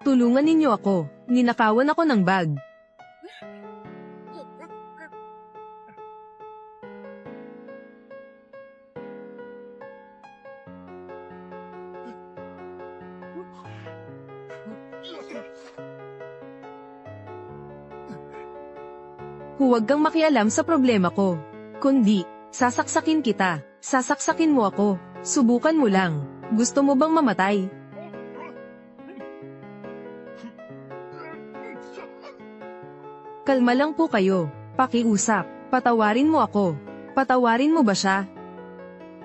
Tulungan ninyo ako. Ninakawan ako ng bag. Huwag kang makialam sa problema ko. Kundi, sasaksakin kita. Sasaksakin mo ako. Subukan mo lang. Gusto mo bang mamatay? Kalma lang po kayo. Pakiusap. Patawarin mo ako. Patawarin mo ba siya?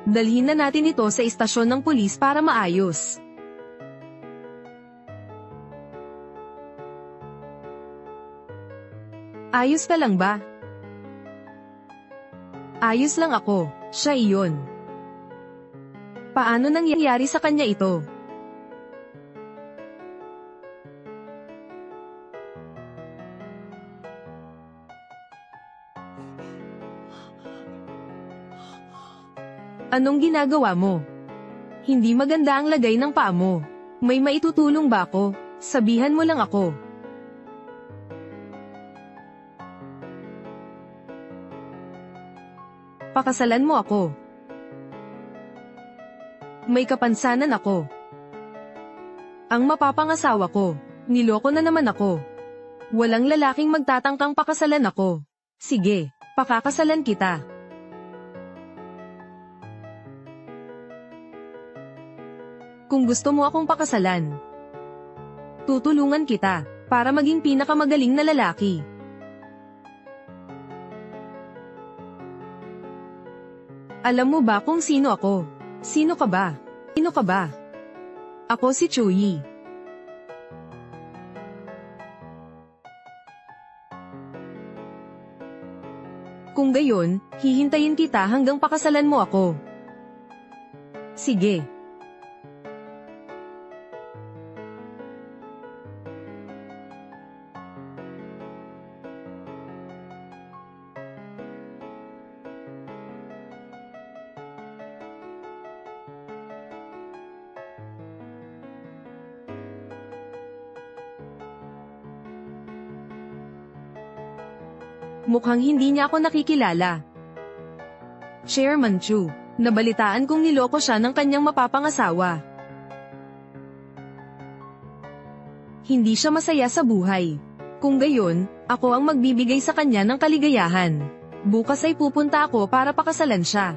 Dalhin na natin ito sa istasyon ng pulis para maayos. Ayos ka lang ba? Ayos lang ako. Siya iyon. Paano nangyayari sa kanya ito? Anong ginagawa mo? Hindi maganda ang lagay ng paa mo. May maitutulong ba ako? Sabihan mo lang ako. Pakasalan mo ako. May kapansanan ako. Ang mapapangasawa ko. Niloko na naman ako. Walang lalaking magtatangkang pakasalan ako. Sige, pakakasalan kita. Kung gusto mo akong pakasalan, tutulungan kita para maging pinakamagaling na lalaki. Alam mo ba kung sino ako? Sino ka ba? Sino ka ba? Ako si Chuyi. Kung gayon, hihintayin kita hanggang pakasalan mo ako. Sige. Mukhang hindi niya ako nakikilala. Chairman Chu, nabalitaan kong niloko siya ng kanyang mapapangasawa. Hindi siya masaya sa buhay. Kung gayon, ako ang magbibigay sa kanya ng kaligayahan. Bukas ay pupunta ako para pakasalan siya.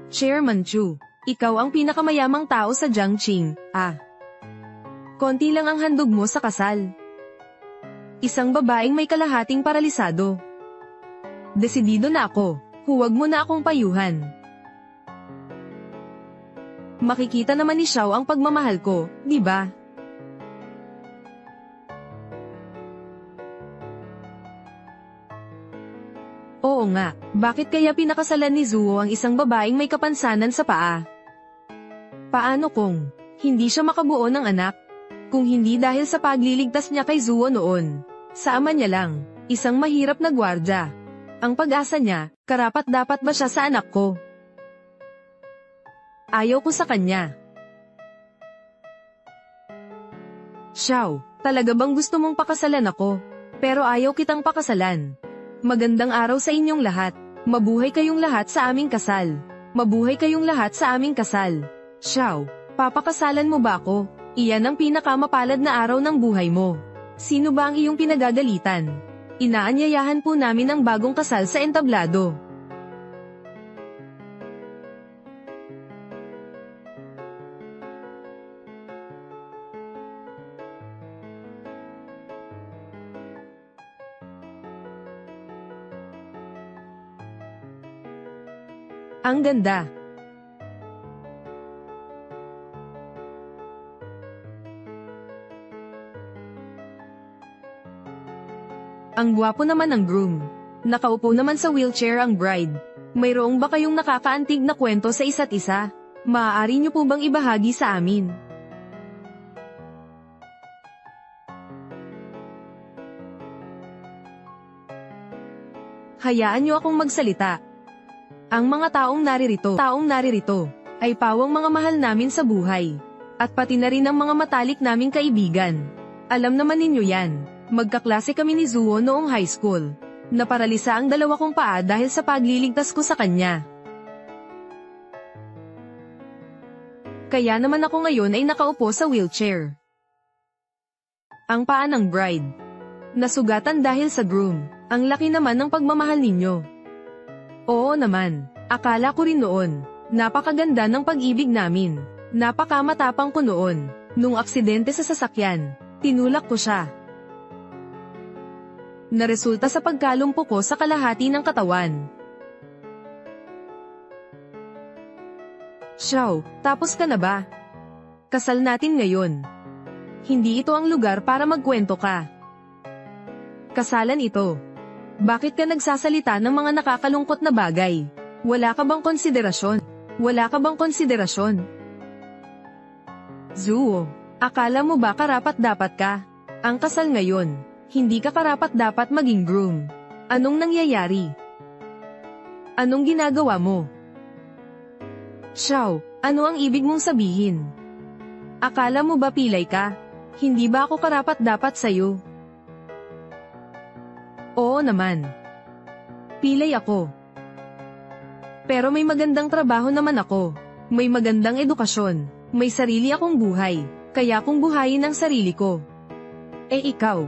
Chairman Chu, ikaw ang pinakamayamang tao sa Jiangqing, Konti lang ang handog mo sa kasal. Isang babaeng may kalahating paralisado. Desidido na ako, huwag mo na akong payuhan. Makikita naman ni Xiao ang pagmamahal ko, di ba? Oo nga, bakit kaya pinakasalan ni Zuo ang isang babaeng may kapansanan sa paa? Paano kung hindi siya makabuo ng anak? Kung hindi dahil sa pagliligtas niya kay Zuo noon. Sa ama niya lang, isang mahirap na gwardya. Ang pag-asa niya, karapat-dapat ba siya sa anak ko? Ayaw ko sa kanya. Xiao, talaga bang gusto mong pakasalan ako? Pero ayaw kitang pakasalan. Magandang araw sa inyong lahat. Mabuhay kayong lahat sa aming kasal. Mabuhay kayong lahat sa aming kasal. Xiao, papakasalan mo ba ako? Iyan ang pinakamapalad na araw ng buhay mo. Sino ba ang iyong pinagagalitan? Inaanyayahan po namin ang bagong kasal sa entablado. Ang ganda. Ang gwapo naman ng groom. Nakaupo naman sa wheelchair ang bride. Mayroong ba kayong nakakaantig na kwento sa isa't isa? Maaari niyo po bang ibahagi sa amin? Hayaan niyo akong magsalita. Ang mga taong naririto ay pawang mga mahal namin sa buhay. At pati na rin ang mga matalik naming kaibigan. Alam naman ninyo yan. Magkaklase kami ni Zuo noong high school. Naparalisa ang dalawa kong paa dahil sa pagliligtas ko sa kanya. Kaya naman ako ngayon ay nakaupo sa wheelchair. Ang paa ng bride. Nasugatan dahil sa groom. Ang laki naman ng pagmamahal ninyo. Oo naman. Akala ko rin noon. Napakaganda ng pag-ibig namin. Napakamatapang ko noon. Nung aksidente sa sasakyan, tinulak ko siya. Naresulta sa pagkalumpo ko sa kalahati ng katawan. Xiao, tapos ka na ba? Kasal natin ngayon. Hindi ito ang lugar para magkwento ka. Kasalan ito. Bakit ka nagsasalita ng mga nakakalungkot na bagay? Wala ka bang konsiderasyon? Wala ka bang konsiderasyon? Zuo, akala mo ba karapat-dapat ka? Ang kasal ngayon, hindi ka karapat-dapat maging groom. Anong nangyayari? Anong ginagawa mo? Xiao, ano ang ibig mong sabihin? Akala mo ba pilay ka? Hindi ba ako karapat-dapat sa'yo? Oo naman. Pilay ako. Pero may magandang trabaho naman ako. May magandang edukasyon. May sarili akong buhay. Kaya kong buhayin ang sarili ko. Eh ikaw?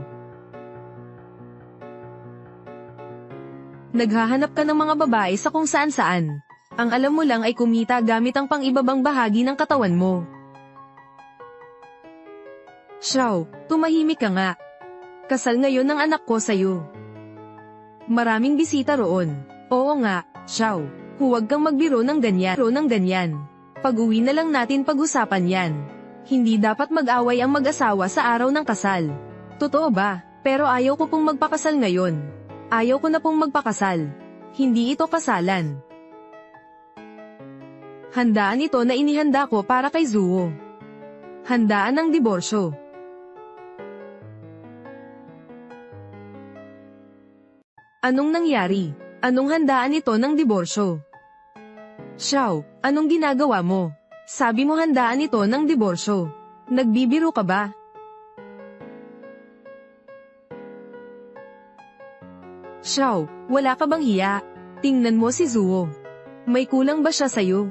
Naghahanap ka ng mga babae sa kung saan-saan. Ang alam mo lang ay kumita gamit ang pang-ibabang bahagi ng katawan mo. Xiao, tumahimik ka nga. Kasal ngayon ng anak ko sa'yo. Maraming bisita roon. Oo nga, Xiao. Huwag kang magbiro ng ganyan. Pag-uwi na lang natin pag-usapan yan. Hindi dapat mag-away ang mag-asawa sa araw ng kasal. Totoo ba? Pero ayaw ko pong magpakasal ngayon. Ayaw ko na pong magpakasal. Hindi ito kasalan. Handaan ito na inihanda ko para kay Zuo. Handaan ng diborsyo. Anong nangyari? Anong handaan ito ng diborsyo? Xiao, anong ginagawa mo? Sabi mo handaan ito ng diborsyo. Nagbibiro ka ba? Xiao, wala ka bang hiya? Tingnan mo si Zuo. May kulang ba siya sa'yo?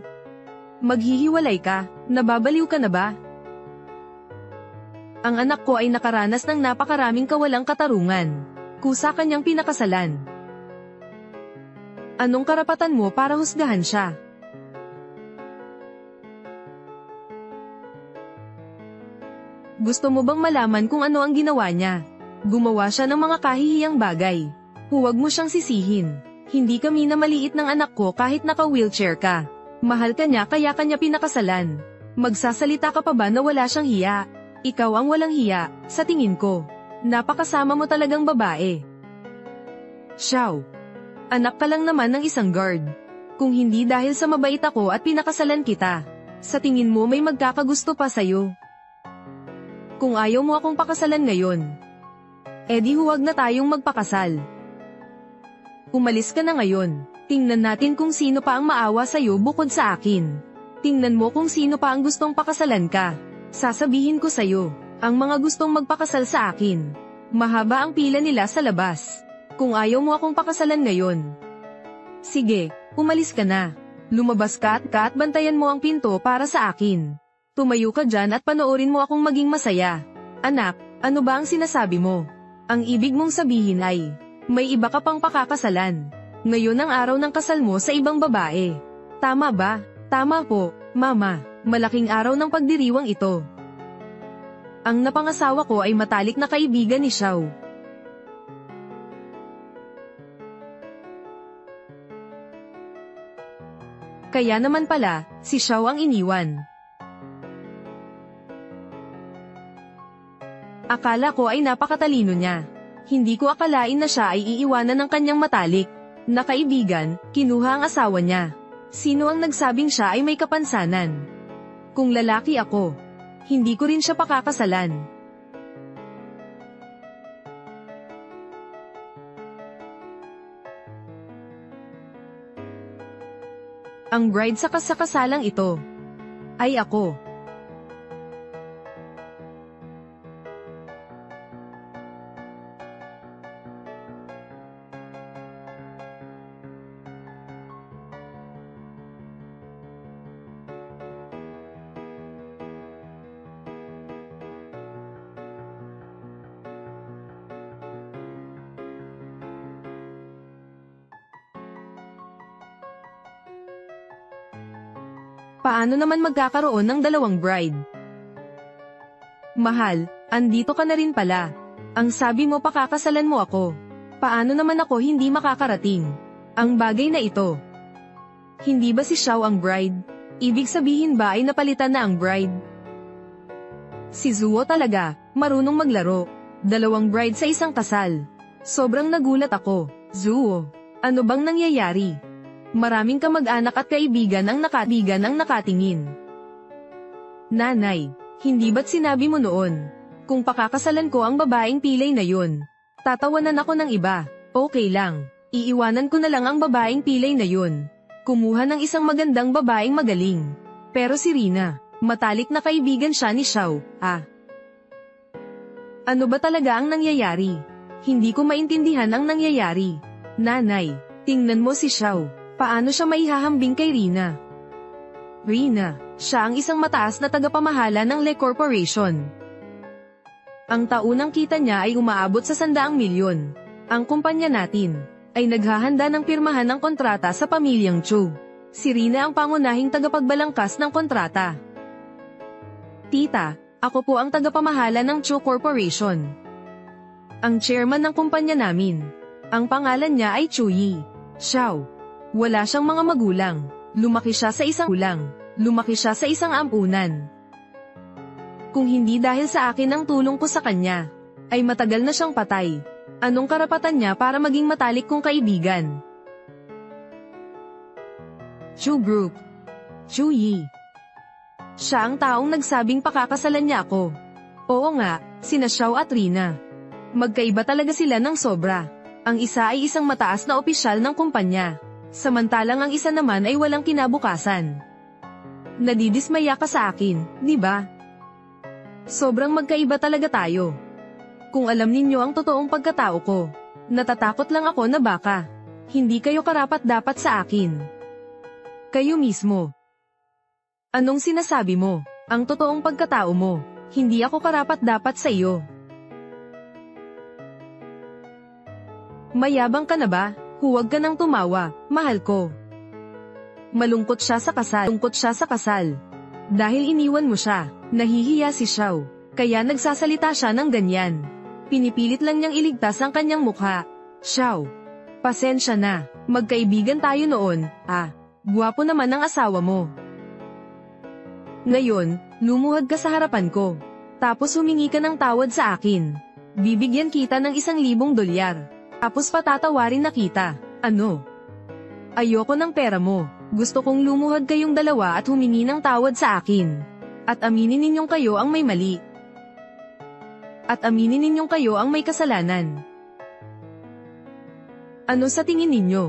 Maghihiwalay ka, nababaliw ka na ba? Ang anak ko ay nakaranas ng napakaraming kawalang katarungan. Kusa kanyang pinakasalan. Anong karapatan mo para husgahan siya? Gusto mo bang malaman kung ano ang ginawa niya? Gumawa siya ng mga kahihiyang bagay. Huwag mo siyang sisihin. Hindi kami na maliit ng anak ko kahit naka-wheelchair ka. Mahal ka niya kaya kanya pinakasalan. Magsasalita ka pa ba na wala siyang hiya? Ikaw ang walang hiya, sa tingin ko. Napakasama mo talagang babae. Xiao, anak ka lang naman ng isang guard. Kung hindi dahil sa mabait ako at pinakasalan kita, sa tingin mo may magkakagusto pa sa'yo. Kung ayaw mo akong pakasalan ngayon, edi huwag na tayong magpakasal. Umalis ka na ngayon. Tingnan natin kung sino pa ang maawa sa'yo bukod sa akin. Tingnan mo kung sino pa ang gustong pakasalan ka. Sasabihin ko sa'yo, ang mga gustong magpakasal sa akin. Mahaba ang pila nila sa labas. Kung ayaw mo akong pakasalan ngayon, sige, umalis ka na. Lumabas ka at bantayan mo ang pinto para sa akin. Tumayo ka dyan at panoorin mo akong maging masaya. Anak, ano ba ang sinasabi mo? Ang ibig mong sabihin ay, may iba ka pang pakakasalan. Ngayon ang araw ng kasal mo sa ibang babae. Tama ba? Tama po, Mama. Malaking araw ng pagdiriwang ito. Ang napangasawa ko ay matalik na kaibigan ni Xiao. Kaya naman pala, si Xiao ang iniwan. Akala ko ay napakatalino niya. Hindi ko akalain na siya ay iiwanan ng kanyang matalik na kaibigan, kinuha ang asawa niya. Sino ang nagsabing siya ay may kapansanan? Kung lalaki ako, hindi ko rin siya pakakasalan. Ang bride sa kasalang ito ay ako. Paano naman magkakaroon ng dalawang bride? Mahal, andito ka na rin pala. Ang sabi mo pakakasalan mo ako. Paano naman ako hindi makakarating? Ang bagay na ito. Hindi ba si Xiao ang bride? Ibig sabihin ba ay napalitan na ang bride? Si Zuo talaga, marunong maglaro. Dalawang bride sa isang kasal. Sobrang nagulat ako. Zuo, ano bang nangyayari? Maraming kamag-anak at kaibigan ang nakatingin. Nanay, hindi ba't sinabi mo noon? Kung pakakasalan ko ang babaeng pilay na yun, tatawanan ako ng iba. Okay lang, iiwanan ko na lang ang babaeng pilay na yun. Kumuha ng isang magandang babaeng magaling. Pero si Rina, matalik na kaibigan siya ni Xiao. Ano ba talaga ang nangyayari? Hindi ko maintindihan ang nangyayari. Nanay, tingnan mo si Xiao. Paano siya maihahambing kay Rina? Rina, siya ang isang mataas na tagapamahala ng Le Corporation. Ang taunang kita niya ay umaabot sa 100 milyon. Ang kumpanya natin ay naghahanda ng pirmahan ng kontrata sa pamilyang Chu. Si Rina ang pangunahing tagapagbalangkas ng kontrata. Tita, ako po ang tagapamahala ng Chu Corporation. Ang chairman ng kumpanya namin. Ang pangalan niya ay Chu Yi. Xiao. Wala siyang mga magulang. Lumaki siya sa isang ampunan. Kung hindi dahil sa akin ang tulong ko sa kanya, ay matagal na siyang patay. Anong karapatan niya para maging matalik kong kaibigan? Chu Group. Chu Yi. Siya ang taong nagsabing pakakasalan niya ako. Oo nga, sina Xiao at Rina. Magkaiba talaga sila ng sobra. Ang isa ay isang mataas na opisyal ng kumpanya. Samantalang ang isa naman ay walang kinabukasan. Nadidismaya ka sa akin, di ba? Sobrang magkaiba talaga tayo. Kung alam ninyo ang totoong pagkatao ko, natatakot lang ako na baka hindi kayo karapat-dapat sa akin. Kayo mismo. Anong sinasabi mo? Ang totoong pagkatao mo, hindi ako karapat-dapat sa iyo. Mayabang ka na ba? Huwag ka nang tumawa, mahal ko. Malungkot siya sa kasal. Dahil iniwan mo siya, nahihiya si Xiao, kaya nagsasalita siya ng ganyan. Pinipilit lang niyang iligtas ang kanyang mukha. Xiao, pasensya na, magkaibigan tayo noon, guwapo naman ang asawa mo. Ngayon, lumuhad ka sa harapan ko. Tapos humingi ka ng tawad sa akin. Bibigyan kita ng $1,000. Tapos patatawarin na kita. Ano? Ayoko ng pera mo. Gusto kong lumuhad kayong dalawa at humingi ng tawad sa akin. At aminin ninyong kayo ang may mali. At aminin ninyong kayo ang may kasalanan. Ano sa tingin ninyo?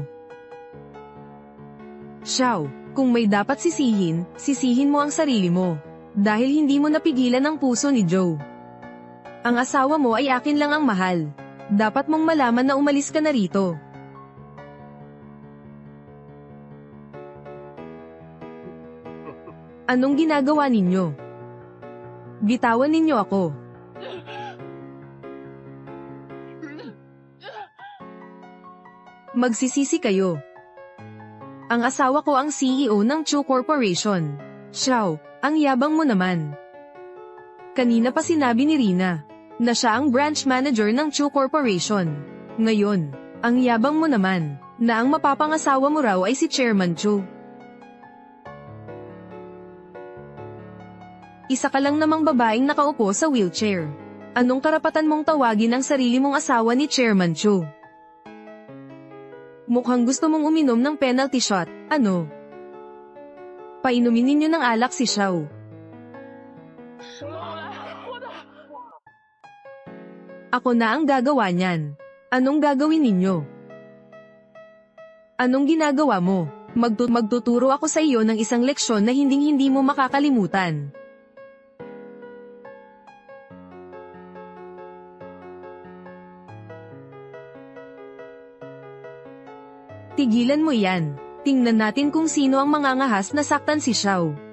Xiao, kung may dapat sisihin, sisihin mo ang sarili mo. Dahil hindi mo napigilan ang puso ni Joe. Ang asawa mo ay akin lang ang mahal. Dapat mong malaman na umalis ka na rito. Anong ginagawa ninyo? Bitawan ninyo ako. Magsisisi kayo. Ang asawa ko ang CEO ng Chu Corporation. Xiao, ang yabang mo naman. Kanina pa sinabi ni Rina na siya ang branch manager ng Chu Corporation. Ngayon, ang yabang mo naman, na ang mapapangasawa mo raw ay si Chairman Chu. Isa ka lang namang babaeng nakaupo sa wheelchair. Anong karapatan mong tawagin ang sarili mong asawa ni Chairman Chu? Mukhang gusto mong uminom ng penalty shot, ano? Painumin ninyo ng alak si Xiao. Ako na ang gagawa niyan. Anong gagawin ninyo? Anong ginagawa mo? Magtuturo ako sa iyo ng isang leksyon na hinding-hindi mo makakalimutan. Tigilan mo yan. Tingnan natin kung sino ang mangangahas na saktan si Xiao.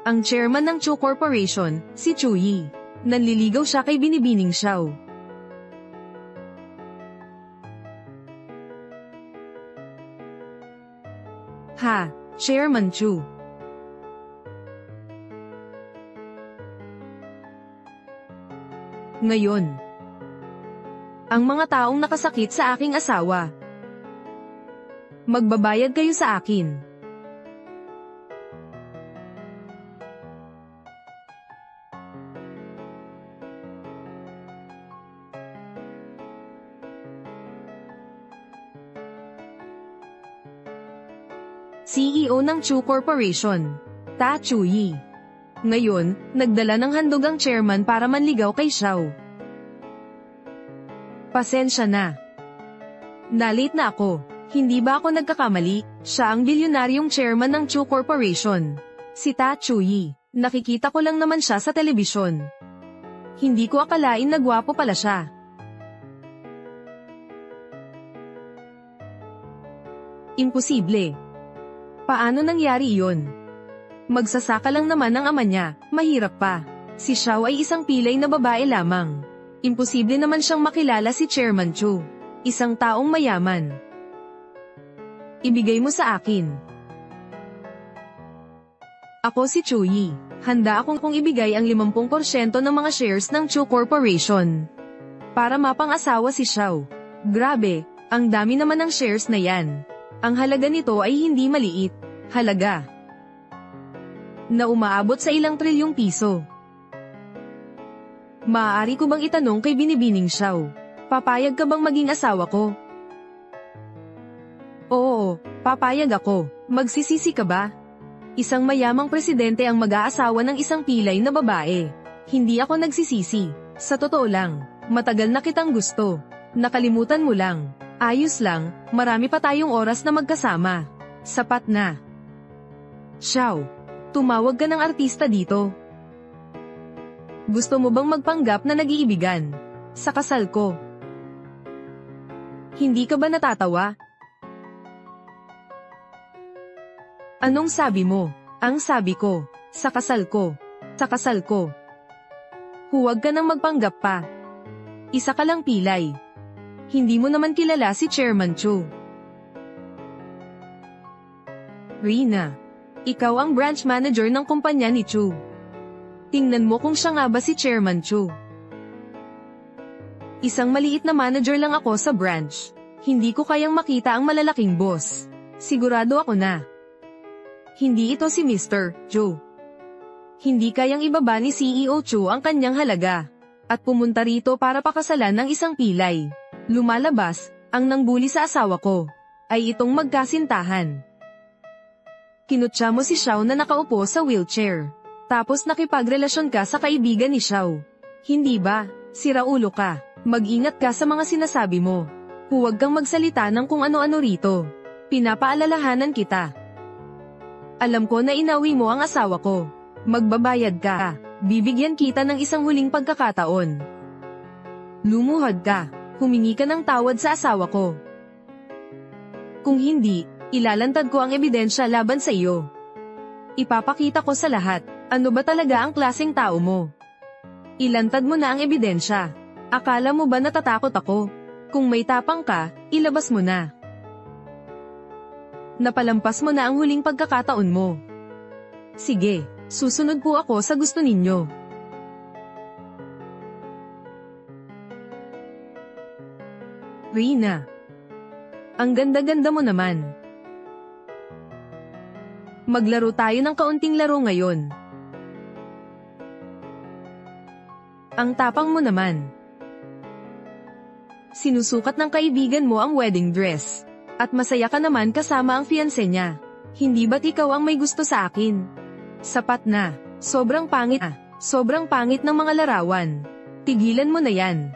Ang chairman ng Chu Corporation, si Chu Yi. Nanliligaw siya kay Binibining Xiao. Ha, Chairman Chu. Ngayon, ang mga taong nakasakit sa aking asawa, magbabayad kayo sa akin. CEO ng Chu Corporation, Ta Chuyi. Ngayon, nagdala ng handog ang chairman para manligaw kay Xiao. Pasensya na. Nalate na ako. Hindi ba ako nagkakamali? Siya ang bilyonaryong chairman ng Chu Corporation. Si Ta Chuyi. Nakikita ko lang naman siya sa telebisyon. Hindi ko akalain na gwapo pala siya. Imposible. Paano nangyari iyon? Magsasaka lang naman ang ama niya, mahirap pa. Si Xiao ay isang pilay na babae lamang. Imposible naman siyang makilala si Chairman Chu. Isang taong mayaman. Ibigay mo sa akin. Ako si Chuyi. Handa akong ibigay ang 50% ng mga shares ng Chu Corporation. Para mapang-asawa si Xiao. Grabe, ang dami naman ng shares na yan. Ang halaga nito ay hindi maliit. Halaga na umaabot sa ilang trilyong piso. Maaari ko bang itanong kay Binibining Xiao, papayag ka bang maging asawa ko? Oo, papayag ako. Magsisisi ka ba? Isang mayamang presidente ang mag-aasawa ng isang pilay na babae. Hindi ako nagsisisi. Sa totoo lang, matagal na kitang gusto. Nakalimutan mo lang. Ayos lang, marami pa tayong oras na magkasama. Sapat na. Xiao, tumawag ka ng artista dito. Gusto mo bang magpanggap na nag-iibigan? Sa kasal ko. Hindi ka ba natatawa? Anong sabi mo? Ang sabi ko, sa kasal ko. Sa kasal ko. Huwag ka nang magpanggap pa. Isa ka lang pilay. Hindi mo naman kilala si Chairman Chu. Rina, ikaw ang branch manager ng kumpanya ni Chu. Tingnan mo kung siya nga ba si Chairman Chu. Isang maliit na manager lang ako sa branch. Hindi ko kayang makita ang malalaking boss. Sigurado ako na. Hindi ito si Mr. Chu. Hindi kayang ibaba ni CEO Chu ang kanyang halaga. At pumunta rito para pakasalan ng isang pilay. Lumalabas, ang nangbuli sa asawa ko, ay itong magkasintahan. Kinutya mo si Xiao na nakaupo sa wheelchair. Tapos nakipagrelasyon ka sa kaibigan ni Xiao. Hindi ba, siraulo ka, mag-ingat ka sa mga sinasabi mo. Huwag kang magsalita ng kung ano-ano rito. Pinapaalalahanan kita. Alam ko na inawi mo ang asawa ko. Magbabayad ka. Bibigyan kita ng isang huling pagkakataon. Lumuhod ka. Humingi ka ng tawad sa asawa ko. Kung hindi, ilalantad ko ang ebidensya laban sa iyo. Ipapakita ko sa lahat, ano ba talaga ang klaseng tao mo. Ilantad mo na ang ebidensya. Akala mo ba natatakot ako? Kung may tapang ka, ilabas mo na. Napalampas mo na ang huling pagkakataon mo. Sige, susunod po ako sa gusto ninyo. Rina, ang ganda-ganda mo naman. Maglaro tayo ng kaunting laro ngayon. Ang tapang mo naman. Sinusukat ng kaibigan mo ang wedding dress. At masaya ka naman kasama ang fiancé niya. Hindi ba't ikaw ang may gusto sa akin? Sapat na. Sobrang pangit ah. Sobrang pangit ng mga larawan. Tigilan mo na yan.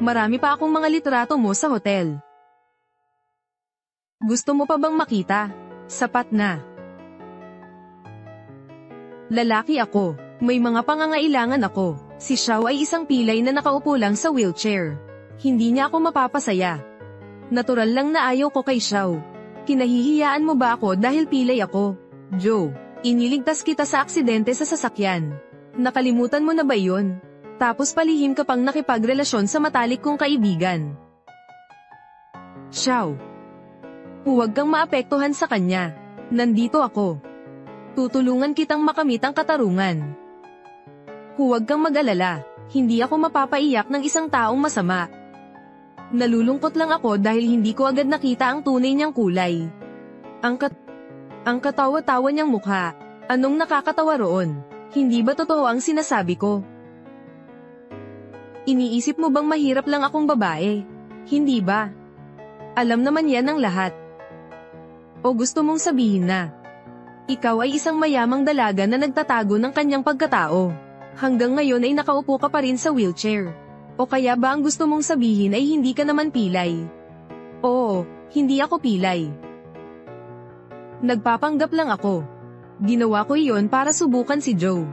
Marami pa akong mga litrato mo sa hotel. Gusto mo pa bang makita? Sapat na. Lalaki ako. May mga pangangailangan ako. Si Xiao ay isang pilay na nakaupo lang sa wheelchair. Hindi niya ako mapapasaya. Natural lang na ayaw ko kay Xiao. Kinahihiyaan mo ba ako dahil pilay ako? Joe, iniligtas kita sa aksidente sa sasakyan. Nakalimutan mo na ba yun? Tapos palihim ka pang nakipagrelasyon sa matalik kong kaibigan. Xiao. Huwag kang maapektuhan sa kanya. Nandito ako. Tutulungan kitang makamit ang katarungan. Huwag kang mag-alala. Hindi ako mapapaiyak ng isang taong masama. Nalulungkot lang ako dahil hindi ko agad nakita ang tunay niyang kulay. Ang katawa-tawa niyang mukha. Anong nakakatawa roon? Hindi ba totoo ang sinasabi ko? Iniisip mo bang mahirap lang akong babae? Hindi ba? Alam naman yan ang lahat. O gusto mong sabihin na ikaw ay isang mayamang dalaga na nagtatago ng kanyang pagkatao. Hanggang ngayon ay nakaupo ka pa rin sa wheelchair. O kaya ba ang gusto mong sabihin ay hindi ka naman pilay? Oo, hindi ako pilay. Nagpapanggap lang ako. Ginawa ko iyon para subukan si Joe.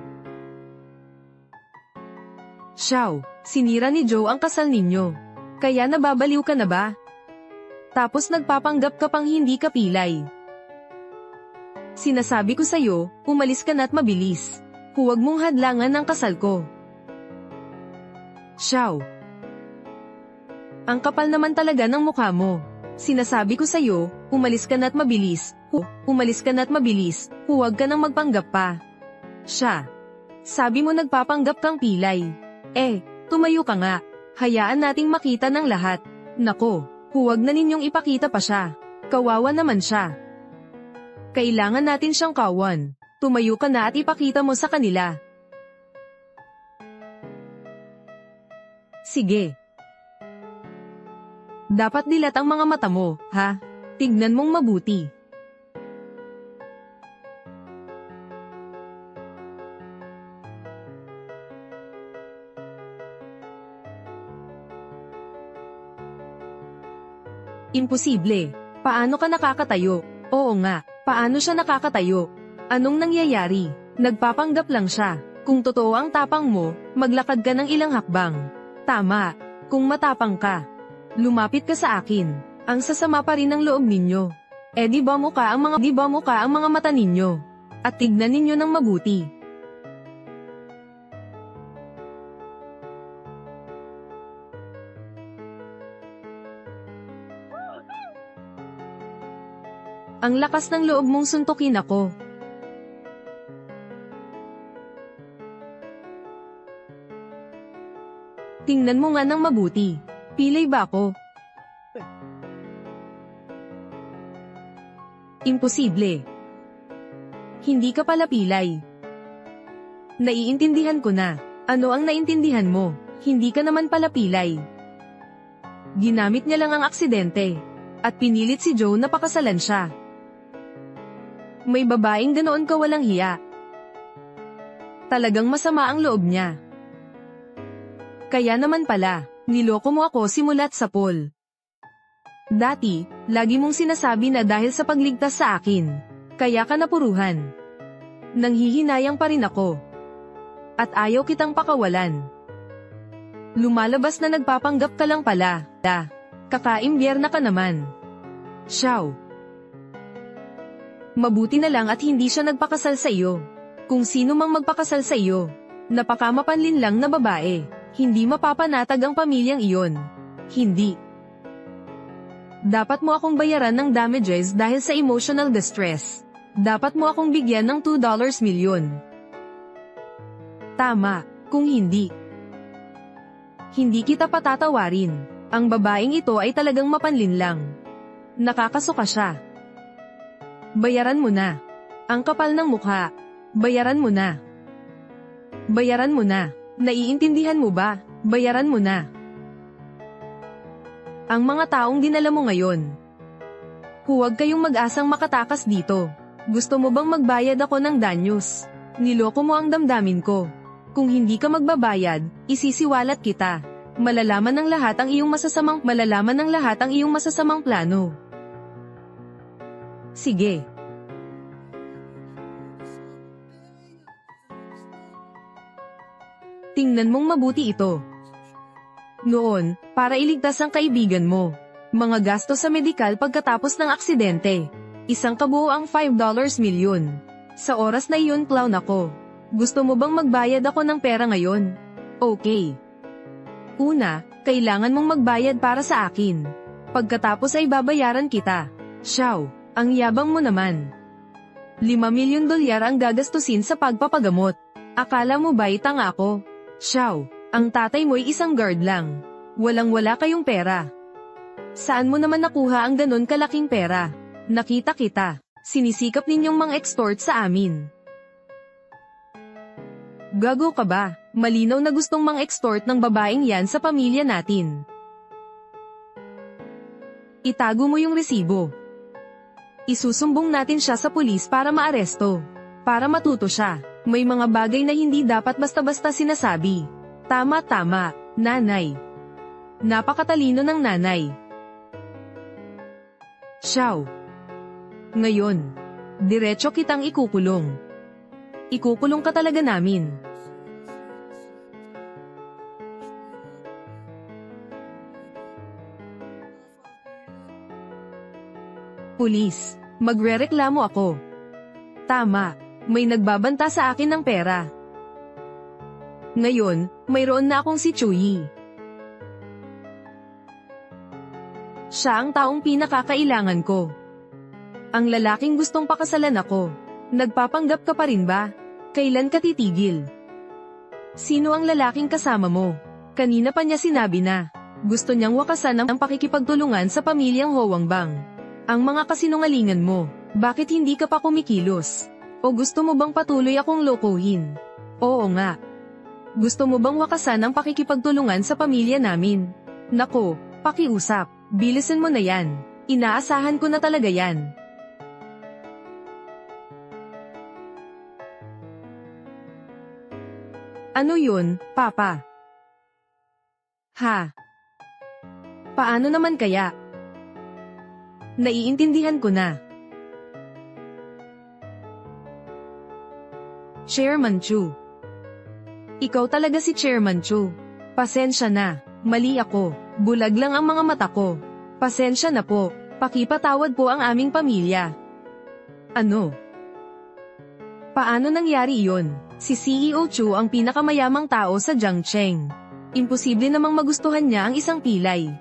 Xiao, sinira ni Joe ang kasal ninyo. Kaya nababaliw ka na ba? Tapos nagpapanggap ka pang hindi ka pilay. Sinasabi ko sa'yo, umalis ka na't mabilis. Huwag mong hadlangan ang kasal ko. Xiao. Ang kapal naman talaga ng mukha mo. Sinasabi ko sa'yo, umalis ka na't mabilis. Umalis ka na't mabilis. Huwag ka nang magpanggap pa. Siya. Sabi mo nagpapanggap kang pilay. Tumayo ka nga. Hayaan nating makita ng lahat. Nako, huwag na ninyong ipakita pa siya. Kawawa naman siya. Kailangan natin siyang kawan. Tumayo ka na at ipakita mo sa kanila. Sige. Dapat dilat ang mga mata mo, ha? Tignan mong mabuti. Imposible. Paano ka nakakatayo? Oo nga, paano siya nakakatayo? Anong nangyayari? Nagpapanggap lang siya. Kung totoo ang tapang mo, maglakad ka ng ilang hakbang. Tama. Kung matapang ka, lumapit ka sa akin. Ang sasama pa rin ng loob ninyo. Di ba mukha ang mga mata ninyo? At tignan ninyo ng mabuti. Ang lakas ng loob mong suntukin ako. Tingnan mo nga ng mabuti. Pilay ba ako? Imposible. Hindi ka pala pilay. Naiintindihan ko na. Ano ang naintindihan mo? Hindi ka naman pala pilay. Ginamit niya lang ang aksidente. At pinilit si Joe na pakasalan siya. May babaeng ganoon ka walang hiya. Talagang masama ang loob niya. Kaya naman pala, niloko mo ako simula't sa pool. Dati, lagi mong sinasabi na dahil sa pagligtas sa akin, kaya ka napuruhan. Nanghihinayang pa rin ako. At ayaw kitang pakawalan. Lumalabas na nagpapanggap ka lang pala. Kakaimbyer na ka naman. Xiao. Mabuti na lang at hindi siya nagpakasal sa iyo. Kung sino mang magpakasal sa iyo, napakamapanlin lang na babae, hindi mapapanatag ang pamilyang iyon. Hindi. Dapat mo akong bayaran ng damages dahil sa emotional distress. Dapat mo akong bigyan ng $2 milyon. Tama, kung hindi. Hindi kita patatawarin. Ang babaeng ito ay talagang mapanlin lang. Nakakasuka siya. Bayaran mo na. Ang kapal ng mukha. Bayaran mo na. Bayaran mo na. Naiintindihan mo ba? Bayaran mo na. Ang mga taong dinala mo ngayon. Huwag kayong mag-asang makatakas dito. Gusto mo bang magbayad ako ng danyos? Niloko mo ang damdamin ko. Kung hindi ka magbabayad, isisiwalat kita. Malalaman ng lahat ang iyong masasamang plano. Sige. Tingnan mong mabuti ito. Noon, para iligtas ang kaibigan mo. Mga gasto sa medikal pagkatapos ng aksidente. Isang kabuoang $5 milyon. Sa oras na iyon clown ako. Gusto mo bang magbayad ako ng pera ngayon? Okay. Una, kailangan mong magbayad para sa akin. Pagkatapos ay babayaran kita. Xiao, ang yabang mo naman. 5 milyon dolyar ang gagastusin sa pagpapagamot. Akala mo ba tanga ako? Xiao, ang tatay mo'y isang guard lang. Walang-wala kayong pera. Saan mo naman nakuha ang ganon kalaking pera? Nakita kita. Sinisikap ninyong mang-extort sa amin. Gago ka ba? Malinaw na gustong mang-extort ng babaeng yan sa pamilya natin. Itago mo yung resibo. Isusumbong natin siya sa pulis para maaresto. Para matuto siya. May mga bagay na hindi dapat basta-basta sinasabi. Tama-tama, nanay. Napakatalino ng nanay. Xiao. Ngayon, diretso kitang ikukulong. Ikukulong ka talaga namin. Pulis, magrereklamo ako. Tama, may nagbabanta sa akin ng pera. Ngayon, mayroon na akong si Chuyi. Siya ang taong pinakakailangan ko. Ang lalaking gustong pakasalan ako. Nagpapanggap ka pa rin ba? Kailan ka titigil? Sino ang lalaking kasama mo? Kanina pa niya sinabi na gusto niyang wakasan ang pakikipagtulungan sa pamilyang Hoangbang. Ang mga kasinungalingan mo, bakit hindi ka pa kumikilos? O gusto mo bang patuloy akong lokohin? Oo nga. Gusto mo bang wakasan ang pakikipagtulungan sa pamilya namin? Nako, pakiusap, bilisan mo na yan. Inaasahan ko na talaga yan. Ano yun, Papa? Ha? Paano naman kaya? Naiintindihan ko na. Chairman Chu. Ikaw talaga si Chairman Chu. Pasensya na, mali ako. Bulag lang ang mga mata ko. Pasensya na po, pakipatawad po ang aming pamilya. Ano? Paano nangyari iyon? Si CEO Chu ang pinakamayamang tao sa Jiangcheng. Imposible namang magustuhan niya ang isang pilay.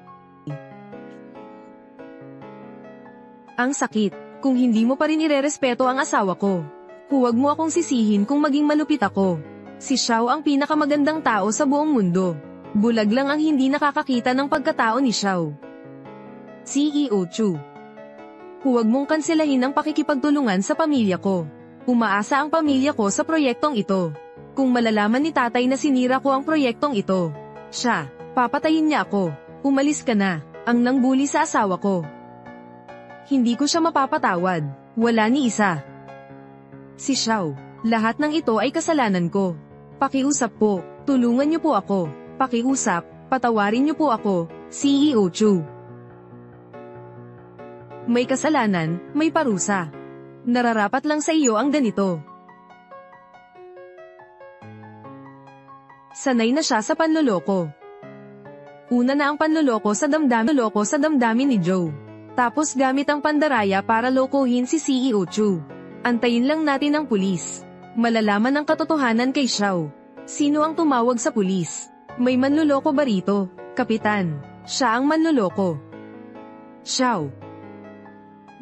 Ang sakit, kung hindi mo pa rin irerespeto ang asawa ko. Huwag mo akong sisihin kung maging malupit ako. Si Xiao ang pinakamagandang tao sa buong mundo. Bulag lang ang hindi nakakakita ng pagkatao ni Xiao. CEO Chu. Huwag mong kanselahin ang pakikipagtulungan sa pamilya ko. Umaasa ang pamilya ko sa proyektong ito. Kung malalaman ni tatay na sinira ko ang proyektong ito, siya, papatayin niya ako. Umalis ka na, ang nangbuli sa asawa ko. Hindi ko siya mapapatawad, wala ni isa. Si Xiao, lahat ng ito ay kasalanan ko. Pakiusap po, tulungan niyo po ako. Pakiusap, patawarin niyo po ako, CEO Chu. May kasalanan, may parusa. Nararapat lang sa iyo ang ganito. Sanay na siya sa panloloko. Una na ang panloloko sa damdamin ni Joe. Tapos gamit ang pandaraya para lokohin si CEO Chu. Antayin lang natin ang pulis. Malalaman ang katotohanan kay Xiao. Sino ang tumawag sa pulis? May manloloko ba rito, Kapitan? Siya ang manloloko. Xiao.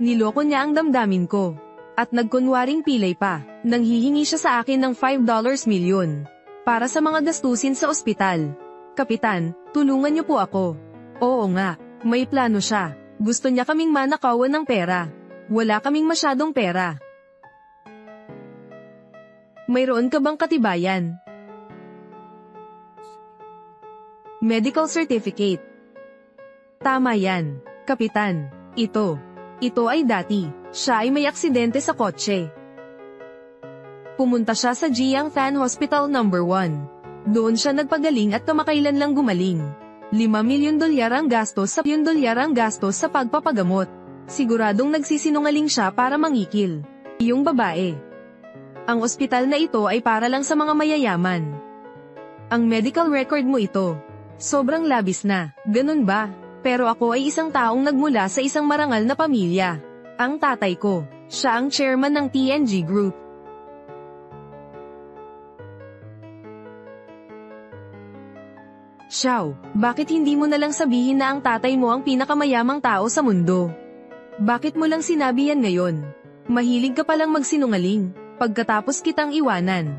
Niloko niya ang damdamin ko. At nagkunwaring pilay pa, nang hihingi siya sa akin ng $5 milyon. Para sa mga gastusin sa ospital. Kapitan, tulungan niyo po ako. Oo nga, may plano siya. Gusto niya kaming manakawan ng pera. Wala kaming masyadong pera. Mayroon ka bang katibayan? Medical certificate. Tama yan, Kapitan. Ito ay dati. Siya ay may aksidente sa kotse. Pumunta siya sa Jiangtan Hospital No. 1. Doon siya nagpagaling at kamakailan lang gumaling. $5 milyon ang gastos sa pagpapagamot. Siguradong nagsisinungaling siya para mangikil. Yung babae. Ang ospital na ito ay para lang sa mga mayayaman. Ang medical record mo ito. Sobrang labis na, ganun ba? Pero ako ay isang taong nagmula sa isang marangal na pamilya. Ang tatay ko, siya ang chairman ng TNG Group. Xiao, bakit hindi mo na lang sabihin na ang tatay mo ang pinakamayamang tao sa mundo? Bakit mo lang sinabi yan ngayon? Mahilig ka palang magsinungaling, pagkatapos kitang iwanan.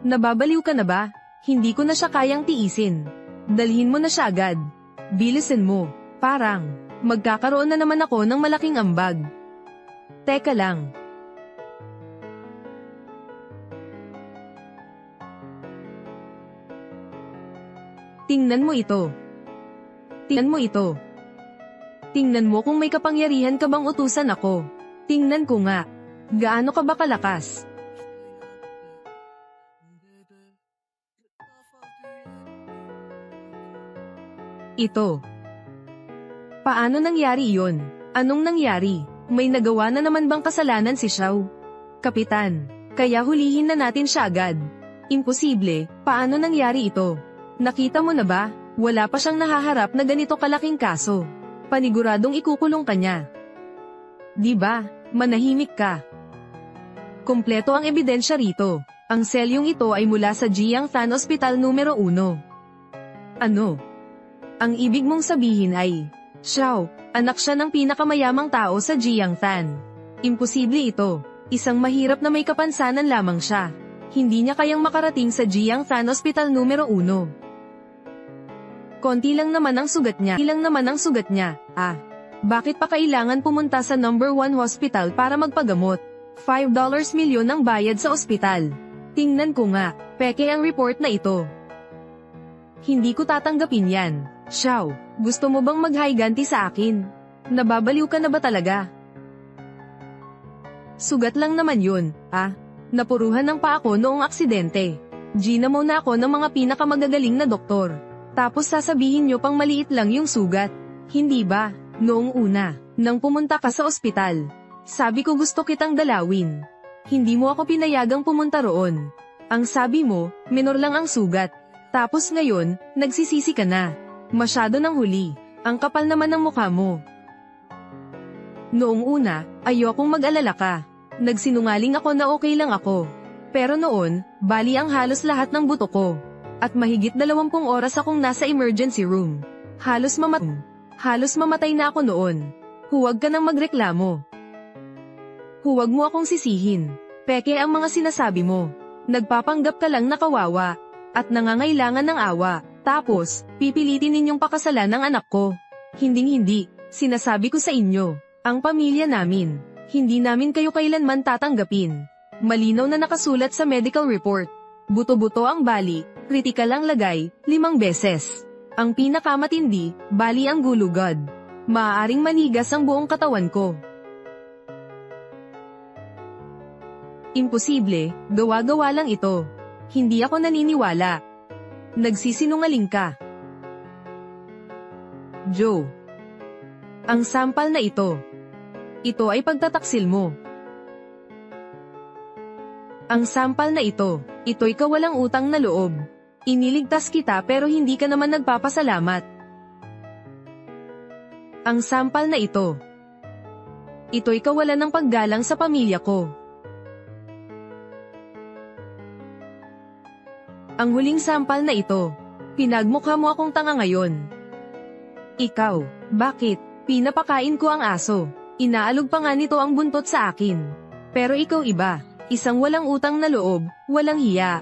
Nababaliw ka na ba? Hindi ko na siya kayang tiisin. Dalhin mo na siya agad. Bilisan mo, parang, magkakaroon na naman ako ng malaking ambag. Teka lang. Tingnan mo ito. Tingnan mo ito. Tingnan mo kung may kapangyarihan ka bang utusan ako. Tingnan ko nga. Gaano ka ba kalakas? Ito. Paano nangyari iyon? Anong nangyari? May nagawa na naman bang kasalanan si Xiao? Kapitan, kaya hulihin na natin siya agad. Imposible, paano nangyari ito? Nakita mo na ba? Wala pa siyang nahaharap na ganito kalaking kaso. Paniguradong ikukulong ka niya. Di ba? Manahimik ka. Kompleto ang ebidensya rito. Ang selyong ito ay mula sa Jiangtan Hospital numero 1. Ano? Ang ibig mong sabihin ay, Xiao, anak siya ng pinakamayamang tao sa Jiangtan. Imposible ito. Isang mahirap na may kapansanan lamang siya. Hindi niya kayang makarating sa Jiangtan Hospital numero 1. Konti lang naman ang sugat niya. Bakit pa kailangan pumunta sa number 1 hospital para magpagamot? $5 milyon ang bayad sa ospital. Tingnan ko nga, peke ang report na ito. Hindi ko tatanggapin yan. Xiao, gusto mo bang maghiganti sa akin? Nababaliw ka na ba talaga? Sugat lang naman yun, Napuruhan ng pa ako noong aksidente. Ginamo na ako ng mga pinakamagagaling na doktor. Tapos sasabihin nyo pang maliit lang yung sugat. Hindi ba? Noong una, nang pumunta ka sa ospital, sabi ko gusto kitang dalawin. Hindi mo ako pinayagang pumunta roon. Ang sabi mo, minor lang ang sugat. Tapos ngayon, nagsisisi ka na. Masyado nang huli. Ang kapal naman ng mukha mo. Noong una, ayokong mag-alala ka. Nagsinungaling ako na okay lang ako. Pero noon, bali ang halos lahat ng buto ko. At mahigit 20 oras akong nasa emergency room. Halos mamatay na ako noon. Huwag ka nang magreklamo. Huwag mo akong sisihin. Peke ang mga sinasabi mo. Nagpapanggap ka lang na kawawa. At nangangailangan ng awa. Tapos, pipilitin ninyong pakasalan ng anak ko. Hinding-hindi, sinasabi ko sa inyo, ang pamilya namin, hindi namin kayo kailanman tatanggapin. Malinaw na nakasulat sa medical report. Buto-buto ang bali, kritikal ang lagay, 5 beses. Ang pinakamatindi, bali ang gulugod. Maaaring manigas ang buong katawan ko. Imposible, gawa-gawa lang ito. Hindi ako naniniwala. Nagsisinungaling ka. Joe. Ang sampal na ito. Ito ay pagtataksil mo. Ang sampal na ito, ito'y kawalang utang na loob. Iniligtas kita pero hindi ka naman nagpapasalamat. Ang sampal na ito. Ito'y kawalan ng paggalang sa pamilya ko. Ang huling sampal na ito. Pinagmukha mo akong tanga ngayon. Ikaw, bakit? Pinapakain ko ang aso. Inaalog pa nga nito ang buntot sa akin. Pero ikaw iba. Isang walang utang na loob, walang hiya.